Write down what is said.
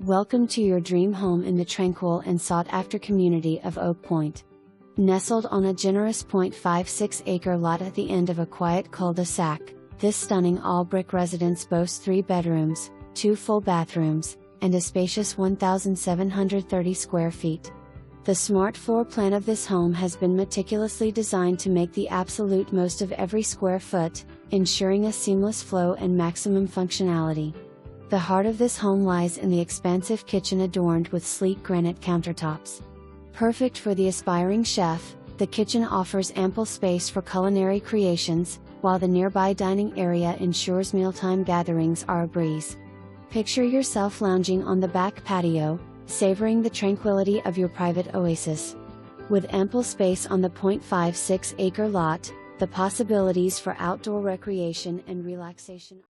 Welcome to your dream home in the tranquil and sought-after community of Oak Pointe. Nestled on a generous 0.56-acre lot at the end of a quiet cul-de-sac, this stunning all-brick residence boasts 3 bedrooms, 2 full bathrooms, and a spacious 1,730 square feet. The smart floor plan of this home has been meticulously designed to make the absolute most of every square foot, ensuring a seamless flow and maximum functionality. The heart of this home lies in the expansive kitchen adorned with sleek granite countertops. Perfect for the aspiring chef, the kitchen offers ample space for culinary creations, while the nearby dining area ensures mealtime gatherings are a breeze. Picture yourself lounging on the back patio, savoring the tranquility of your private oasis. With ample space on the 0.56-acre lot, the possibilities for outdoor recreation and relaxation